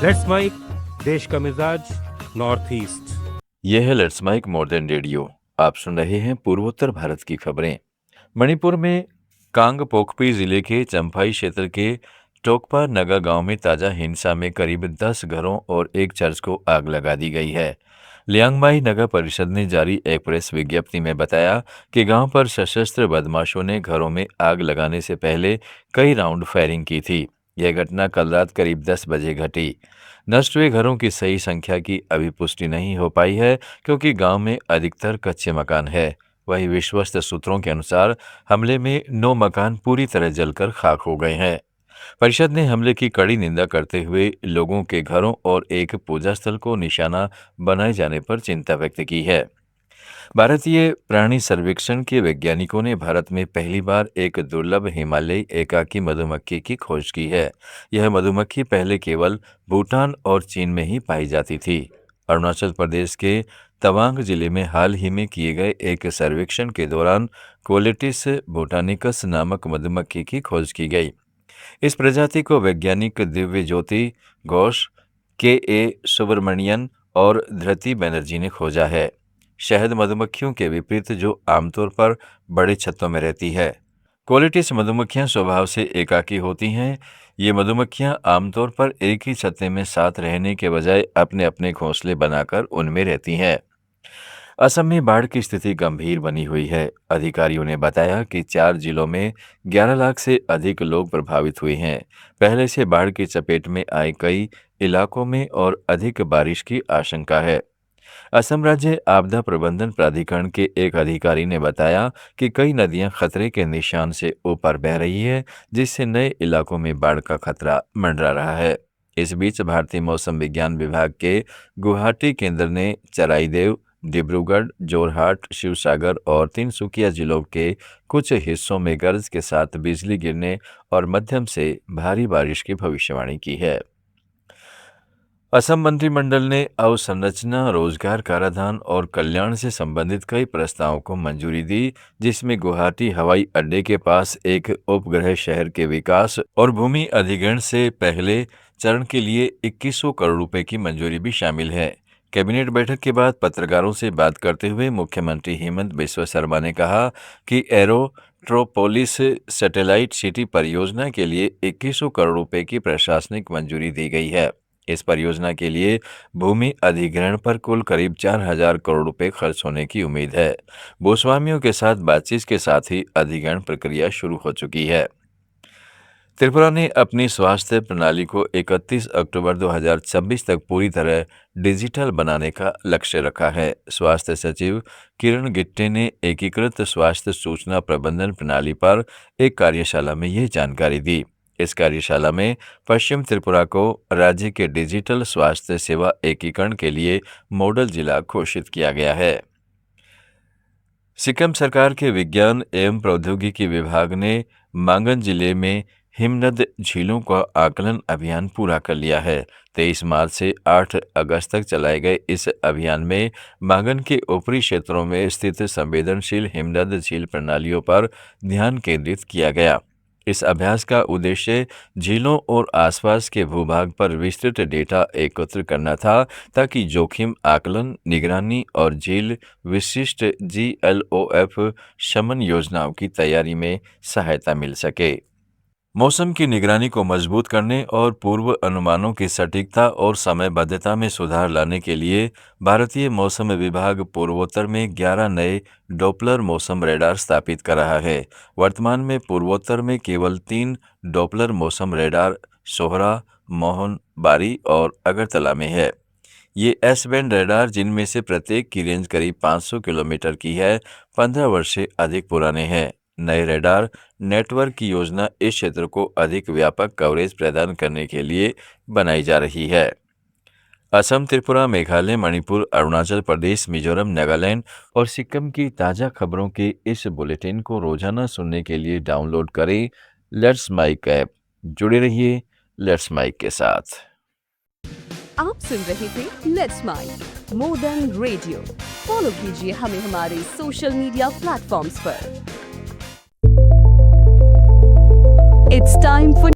Let's mic, देश का मिजाज, नॉर्थ ईस्ट। यह है लेट्स माइक मॉडर्न रेडियो। आप सुन रहे हैं पूर्वोत्तर भारत की खबरें। मणिपुर में कांगपोकपी जिले के चंफाई क्षेत्र के टोकपा नगा गांव में ताजा हिंसा में करीब 10 घरों और एक चर्च को आग लगा दी गई है। लियांगमाई नगर परिषद ने जारी एक प्रेस विज्ञप्ति में बताया कि गांव पर सशस्त्र बदमाशों ने घरों में आग लगाने से पहले कई राउंड फायरिंग की थी। यह घटना कल रात करीब 10 बजे घटी। नष्ट हुए घरों की सही संख्या की अभी पुष्टि नहीं हो पाई है, क्योंकि गांव में अधिकतर कच्चे मकान है। वहीं विश्वस्त सूत्रों के अनुसार हमले में 9 मकान पूरी तरह जलकर खाक हो गए हैं। परिषद ने हमले की कड़ी निंदा करते हुए लोगों के घरों और एक पूजा स्थल को निशाना बनाए जाने पर चिंता व्यक्त की है। भारतीय प्राणी सर्वेक्षण के वैज्ञानिकों ने भारत में पहली बार एक दुर्लभ हिमालयी एकाकी मधुमक्खी की खोज की है। यह मधुमक्खी पहले केवल भूटान और चीन में ही पाई जाती थी। अरुणाचल प्रदेश के तवांग जिले में हाल ही में किए गए एक सर्वेक्षण के दौरान कोलेटिस बोटानिकस नामक मधुमक्खी की खोज की गई। इस प्रजाति को वैज्ञानिक दिव्य ज्योति घोष, के सुब्रमणियन और धृति बनर्जी ने खोजा है। शहद मधुमक्खियों के विपरीत जो आमतौर पर बड़े छत्तों में रहती है। कोलेटिस मधुमक्खियां स्वभाव से एकाकी होती हैं। ये मधुमक्खियां आमतौर पर एक ही छत्ते में साथ रहने के बजाय अपने अपने घोंसले बनाकर उनमें रहती हैं। असम में बाढ़ की स्थिति गंभीर बनी हुई है। अधिकारियों ने बताया कि 4 जिलों में 11 लाख से अधिक लोग प्रभावित हुए हैं। पहले से बाढ़ की चपेट में आए कई इलाकों में और अधिक बारिश की आशंका है। असम राज्य आपदा प्रबंधन प्राधिकरण के एक अधिकारी ने बताया कि कई नदियां खतरे के निशान से ऊपर बह रही है, जिससे नए इलाकों में बाढ़ का खतरा मंडरा रहा है। इस बीच भारतीय मौसम विज्ञान विभाग के गुवाहाटी केंद्र ने चराईदेव, डिब्रूगढ़, जोरहाट, शिवसागर और तिनसुकिया जिलों के कुछ हिस्सों में गरज के साथ बिजली गिरने और मध्यम से भारी बारिश की भविष्यवाणी की है। असम मंत्रिमंडल ने अवसंरचना, रोजगार, कराधान और कल्याण से संबंधित कई प्रस्तावों को मंजूरी दी, जिसमें गुवाहाटी हवाई अड्डे के पास एक उपग्रह शहर के विकास और भूमि अधिग्रहण से पहले चरण के लिए 2100 करोड़ रुपए की मंजूरी भी शामिल है। कैबिनेट बैठक के बाद पत्रकारों से बात करते हुए मुख्यमंत्री हेमंत बिस्वा शर्मा ने कहा कि एरोट्रोपोलिस सैटेलाइट सिटी परियोजना के लिए 2100 करोड़ रुपए की प्रशासनिक मंजूरी दी गई है। इस परियोजना के लिए भूमि अधिग्रहण पर कुल करीब 4000 करोड़ रुपए खर्च होने की उम्मीद है। भूस्वामियों के साथ बातचीत के साथ ही अधिग्रहण प्रक्रिया शुरू हो चुकी है। त्रिपुरा ने अपनी स्वास्थ्य प्रणाली को 31 अक्टूबर 2026 तक पूरी तरह डिजिटल बनाने का लक्ष्य रखा है। स्वास्थ्य सचिव किरण गिट्टे ने एकीकृत स्वास्थ्य सूचना प्रबंधन प्रणाली पर एक कार्यशाला में ये जानकारी दी। इस कार्यशाला में पश्चिम त्रिपुरा को राज्य के डिजिटल स्वास्थ्य सेवा एकीकरण के लिए मॉडल जिला घोषित किया गया है। सिक्किम सरकार के विज्ञान एवं प्रौद्योगिकी विभाग ने मांगन जिले में हिमनद झीलों का आकलन अभियान पूरा कर लिया है। 23 मार्च से 8 अगस्त तक चलाए गए इस अभियान में मांगन के ऊपरी क्षेत्रों में स्थित संवेदनशील हिमनद झील प्रणालियों पर ध्यान केंद्रित किया गया। इस अभ्यास का उद्देश्य झीलों और आसपास के भूभाग पर विस्तृत डेटा एकत्र करना था, ताकि जोखिम आकलन, निगरानी और झील विशिष्ट GLOF शमन योजनाओं की तैयारी में सहायता मिल सके। मौसम की निगरानी को मजबूत करने और पूर्व अनुमानों की सटीकता और समयबद्धता में सुधार लाने के लिए भारतीय मौसम विभाग पूर्वोत्तर में 11 नए डॉपलर मौसम रेडार स्थापित कर रहा है। वर्तमान में पूर्वोत्तर में केवल 3 डॉपलर मौसम रेडार सोहरा, मोहन बारी और अगरतला में है। ये एस बैंड रेडार, जिनमें से प्रत्येक की रेंज करीब 500 किलोमीटर की है, 15 वर्ष से अधिक पुराने हैं। नए रेडार नेटवर्क की योजना इस क्षेत्र को अधिक व्यापक कवरेज प्रदान करने के लिए बनाई जा रही है। असम, त्रिपुरा, मेघालय, मणिपुर, अरुणाचल प्रदेश, मिजोरम, नागालैंड और सिक्किम की ताज़ा खबरों के इस बुलेटिन को रोजाना सुनने के लिए डाउनलोड करें लेट्स माइक ऐप। जुड़े रहिए लेट्स माइक के साथ। आप सुन रहे थे let's mike modern radio. Follow कीजिए हमें हमारे सोशल मीडिया प्लेटफॉर्म्स पर। It's time for